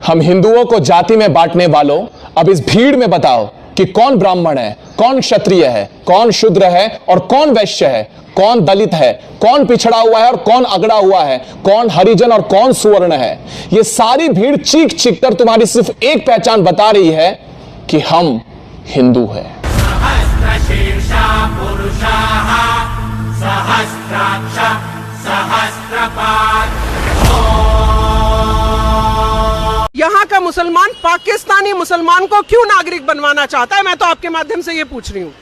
हम हिंदुओं को जाति में बांटने वालों, अब इस भीड़ में बताओ कि कौन ब्राह्मण है, कौन क्षत्रिय है, कौन शूद्र है और कौन वैश्य है, कौन दलित है, कौन पिछड़ा हुआ है और कौन अगड़ा हुआ है, कौन हरिजन और कौन सुवर्ण है। ये सारी भीड़ चीख चीख कर तुम्हारी सिर्फ एक पहचान बता रही है कि हम हिंदू हैं। यहाँ का मुसलमान पाकिस्तानी मुसलमान को क्यों नागरिक बनवाना चाहता है, मैं तो आपके माध्यम से ये पूछ रही हूँ।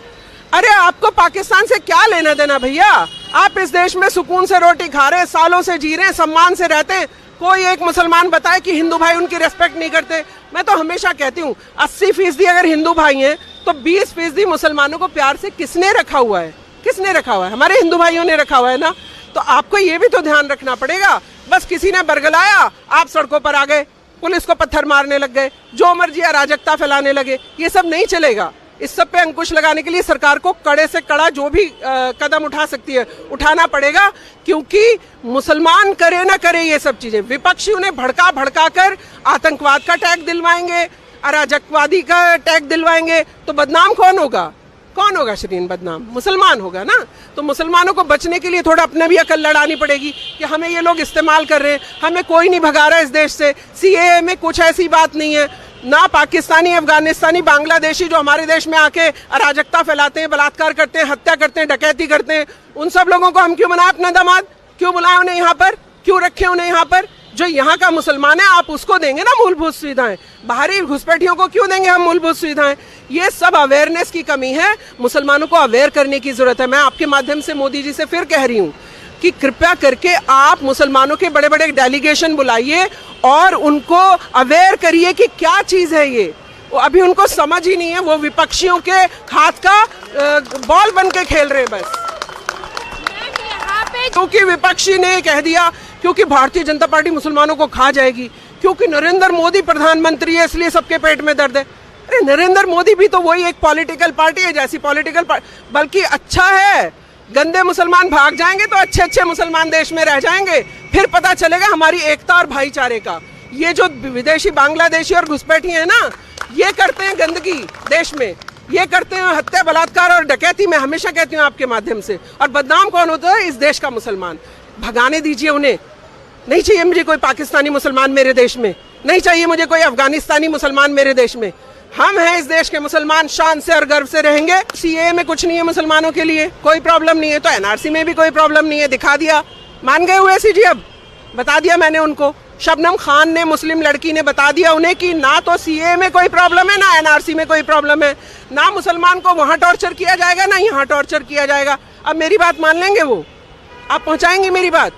अरे आपको पाकिस्तान से क्या लेना देना भैया? आप इस देश में सुकून से रोटी खा रहे, सालों से जी रहे, सम्मान से रहते हैं। कोई एक मुसलमान बताए कि हिंदू भाई उनकी रेस्पेक्ट नहीं करते। मैं तो हमेशा कहती हूँ 80% अगर हिंदू भाई हैं तो 20% मुसलमानों को प्यार से किसने रखा हुआ है? किसने रखा हुआ है? हमारे हिंदू भाइयों ने रखा हुआ है ना। तो आपको ये भी तो ध्यान रखना पड़ेगा। बस किसी ने बरगलाया, आप सड़कों पर आ गए, पुलिस को पत्थर मारने लग गए, जो मर्जी अराजकता फैलाने लगे। ये सब नहीं चलेगा। इस सब पे अंकुश लगाने के लिए सरकार को कड़े से कड़ा जो भी कदम उठा सकती है उठाना पड़ेगा, क्योंकि मुसलमान करे ना करे ये सब चीजें, विपक्षी उन्हें भड़का भड़का कर आतंकवाद का टैग दिलवाएंगे, अराजकवादी का टैग दिलवाएंगे, तो बदनाम कौन होगा? कौन होगा शरीन? बदनाम मुसलमान होगा ना। तो मुसलमानों को बचने के लिए थोड़ा अपने भी अकल लड़ानी पड़ेगी कि हमें ये लोग इस्तेमाल कर रहे हैं, हमें कोई नहीं भगा रहा है इस देश से। सीएए में कुछ ऐसी बात नहीं है ना। पाकिस्तानी, अफगानिस्तानी, बांग्लादेशी जो हमारे देश में आके अराजकता फैलाते हैं, बलात्कार करते हैं, हत्या करते हैं, डकैती करते हैं, उन सब लोगों को हम क्यों बनाए अपना दामाद? क्यों बुलाए उन्हें यहाँ पर? क्यों रखे उन्हें यहाँ पर? जो यहाँ का मुसलमान है आप उसको देंगे ना मूलभूत सुविधाएं। बाहरी घुसपैठियों को क्यों देंगे हम मूलभूत सुविधाएं? ये सब अवेयरनेस की कमी है। मुसलमानों को अवेयर करने की जरूरत है। मैं आपके माध्यम से मोदी जी से फिर कह रही हूँ कि कृपया करके आप मुसलमानों के बड़े बड़े डेलीगेशन बुलाइए और उनको अवेयर करिए कि क्या चीज है ये। अभी उनको समझ ही नहीं है, वो विपक्षियों के हाथ का बॉल बन के खेल रहे हैं बस। क्योंकि विपक्षी ने कह दिया, क्योंकि भारतीय जनता पार्टी मुसलमानों को खा जाएगी, क्योंकि नरेंद्र मोदी प्रधानमंत्री है इसलिए सबके पेट में दर्द है। अरे नरेंद्र मोदी भी तो वही एक पॉलिटिकल पार्टी है जैसी पॉलिटिकल पार्टी, बल्कि अच्छा है। गंदे मुसलमान भाग जाएंगे तो अच्छे अच्छे मुसलमान देश में रह जाएंगे, फिर पता चलेगा हमारी एकता और भाईचारे का। ये जो विदेशी बांग्लादेशी और घुसपैठी है ना, ये करते हैं गंदगी देश में, ये करते हैं हत्या, बलात्कार और डकैती। मैं हमेशा कहती हूँ आपके माध्यम से। और बदनाम कौन होता है? इस देश का मुसलमान। भगाने दीजिए उन्हें। नहीं चाहिए मुझे कोई पाकिस्तानी मुसलमान मेरे देश में, नहीं चाहिए मुझे कोई अफगानिस्तानी मुसलमान मेरे देश में। हम हैं इस देश के मुसलमान, शान से और गर्व से रहेंगे। सीएए में कुछ नहीं है मुसलमानों के लिए, कोई प्रॉब्लम नहीं है, तो एनआरसी में भी कोई प्रॉब्लम नहीं है। दिखा दिया, मान गए हुए सीजी, अब बता दिया मैंने उनको। शबनम खान ने, मुस्लिम लड़की ने बता दिया उन्हें कि ना तो सीएए में कोई प्रॉब्लम है, ना एनआरसी में कोई प्रॉब्लम है, ना मुसलमान को वहां टॉर्चर किया जाएगा, ना यहाँ टॉर्चर किया जाएगा। अब मेरी बात मान लेंगे वो? आप पहुंचाएंगे मेरी बात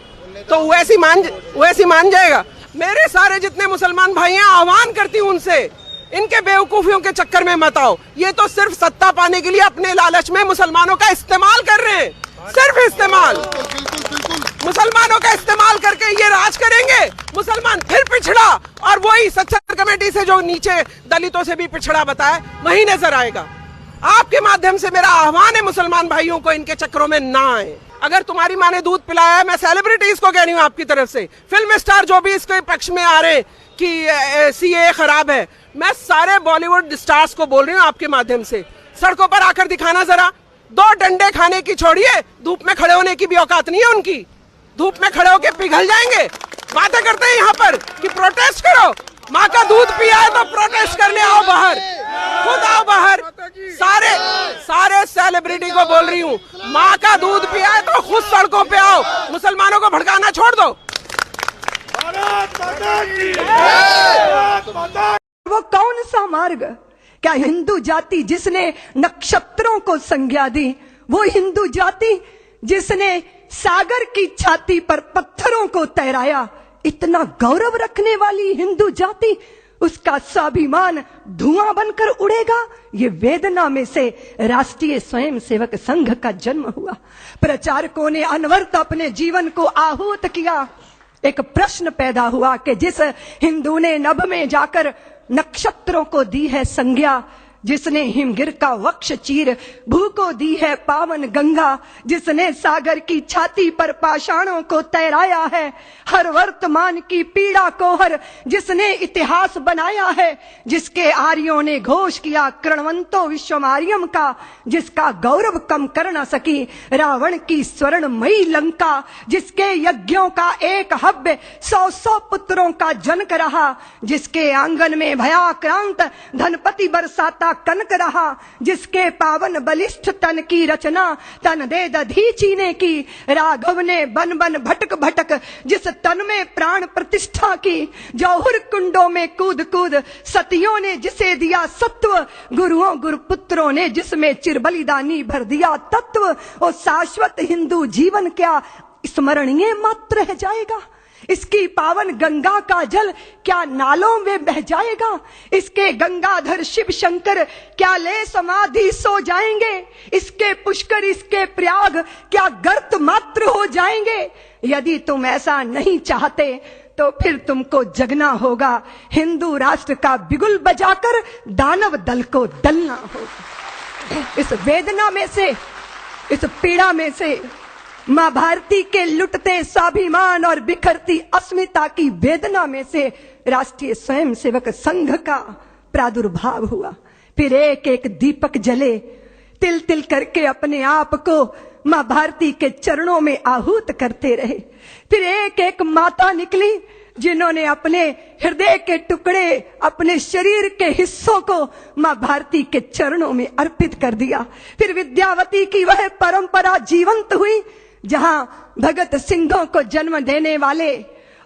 तो वैसी मान जाएगा। मेरे सारे जितने मुसलमान भाई हैं, आह्वान करती हूँ उनसे, इनके बेवकूफियों के चक्कर में मत आओ। ये तो सिर्फ सत्ता पाने के लिए अपने लालच में मुसलमानों का इस्तेमाल कर रहे हैं, सिर्फ इस्तेमाल। मुसलमानों का इस्तेमाल करके ये राज करेंगे। मुसलमान फिर पिछड़ा, और वही सत्तर कमेटी से जो नीचे दलितों से भी पिछड़ा बताए वही नजर आएगा। आपके माध्यम से मेरा आह्वान है मुसलमान भाइयों को इनके चक्करों में ना आए। अगर तुम्हारी माँ ने दूध पिलाया है, मैं सेलिब्रिटीज को कह रही हूँ आपकी तरफ से, फिल्म स्टार जो भी इसके पक्ष में आ रहे कि सीएए खराब है, मैं सारे बॉलीवुड स्टार्स को बोल रही हूँ आपके माध्यम से, सड़कों पर आकर दिखाना जरा। 2 डंडे खाने की छोड़िए, धूप में खड़े होने की भी औकात नहीं है उनकी। धूप में खड़े होकर पिघल जाएंगे। बातें करते हैं यहाँ पर कि प्रोटेस्ट करो, माँ का दूध पिया है तो प्रोटेस्ट करने आओ बाहर, खुद आओ बाहर। सारे सेलिब्रिटी को बोल रही हूँ, माँ का दूध पिया है तो खुद सड़कों पे आओ, मुसलमानों को भड़काना छोड़ दो। वो कौन सा मार्ग? क्या हिंदू जाति जिसने नक्षत्रों को संज्ञा दी, वो हिंदू जाति जिसने सागर की छाती पर पत्थरों को तैराया, इतना गौरव रखने वाली हिंदू जाति, उसका स्वाभिमान धुआं बनकर उड़ेगा? ये वेदना में से राष्ट्रीय स्वयंसेवक संघ का जन्म हुआ। प्रचारकों ने अनवरत अपने जीवन को आहूत किया। एक प्रश्न पैदा हुआ कि जिस हिंदू ने नभ में जाकर नक्षत्रों को दी है संज्ञा, जिसने हिमगिर का वक्ष चीर भू को दी है पावन गंगा, जिसने सागर की छाती पर पाषाणों को तैराया है, हर वर्तमान की पीड़ा को हर जिसने इतिहास बनाया है, जिसके आर्यों ने घोष किया कृणवंतो विश्वमार्यम का, जिसका गौरव कम कर न सकी रावण की स्वर्णमयी लंका, जिसके यज्ञों का एक हव्य 100 पुत्रों का जनक रहा, जिसके आंगन में भयाक्रांत धनपति बरसाता कनक रहा, जिसके पावन बलिष्ठ तन की रचना तन दे दधीची ने की, राघव ने बन बन भटक भटक जिस तन में प्राण प्रतिष्ठा की, जौहर कुंडों में कूद कूद सतियों ने जिसे दिया सत्व, गुरुओं गुरुपुत्रों ने जिसमें चिरबलिदानी भर दिया तत्व, वो शाश्वत हिंदू जीवन क्या स्मरणीय मात्र रह जाएगा? इसकी पावन गंगा का जल क्या नालों में बह जाएगा? इसके गंगाधर शिव शंकर क्या ले समाधि सो जाएंगे? इसके पुष्कर इसके प्रयाग क्या गर्त मात्र हो जाएंगे? यदि तुम ऐसा नहीं चाहते तो फिर तुमको जगना होगा, हिंदू राष्ट्र का बिगुल बजाकर दानव दल को दलना होगा। इस वेदना में से, इस पीड़ा में से, मां भारती के लुटते स्वाभिमान और बिखरती अस्मिता की वेदना में से राष्ट्रीय स्वयंसेवक संघ का प्रादुर्भाव हुआ। फिर एक एक दीपक जले, तिल तिल करके अपने आप को मां भारती के चरणों में आहूत करते रहे। फिर एक एक माता निकली जिन्होंने अपने हृदय के टुकड़े, अपने शरीर के हिस्सों को मां भारती के चरणों में अर्पित कर दिया। फिर विद्यावती की वह परंपरा जीवंत हुई जहां भगत सिंहों को जन्म देने वाले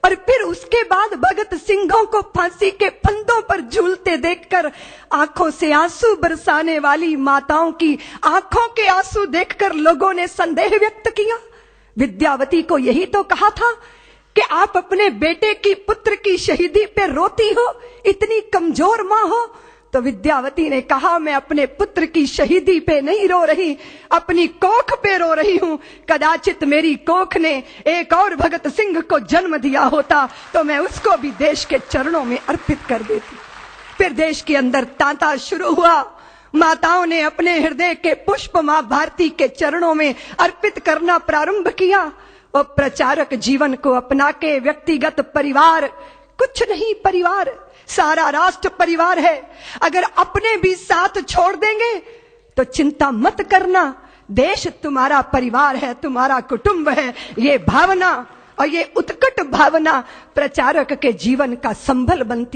और फिर उसके बाद भगत सिंहों को फांसी के फंदों पर झूलते देखकर आंखों से आंसू बरसाने वाली माताओं की आंखों के आंसू देखकर लोगों ने संदेह व्यक्त किया। विद्यावती को यही तो कहा था कि आप अपने बेटे की, पुत्र की शहीदी पे रोती हो, इतनी कमजोर मां हो। तो विद्यावती ने कहा, मैं अपने पुत्र की शहीदी पे नहीं रो रही, अपनी कोख पे रो रही हूं। कदाचित मेरी कोख ने एक और भगत सिंह को जन्म दिया होता तो मैं उसको भी देश के चरणों में अर्पित कर देती। फिर देश के अंदर तांता शुरू हुआ। माताओं ने अपने हृदय के पुष्प मां भारती के चरणों में अर्पित करना प्रारंभ किया। और प्रचारक जीवन को अपना के व्यक्तिगत परिवार कुछ नहीं, परिवार सारा राष्ट्र परिवार है। अगर अपने भी साथ छोड़ देंगे तो चिंता मत करना, देश तुम्हारा परिवार है, तुम्हारा कुटुंब है। ये भावना और ये उत्कट भावना प्रचारक के जीवन का संबल बनती है।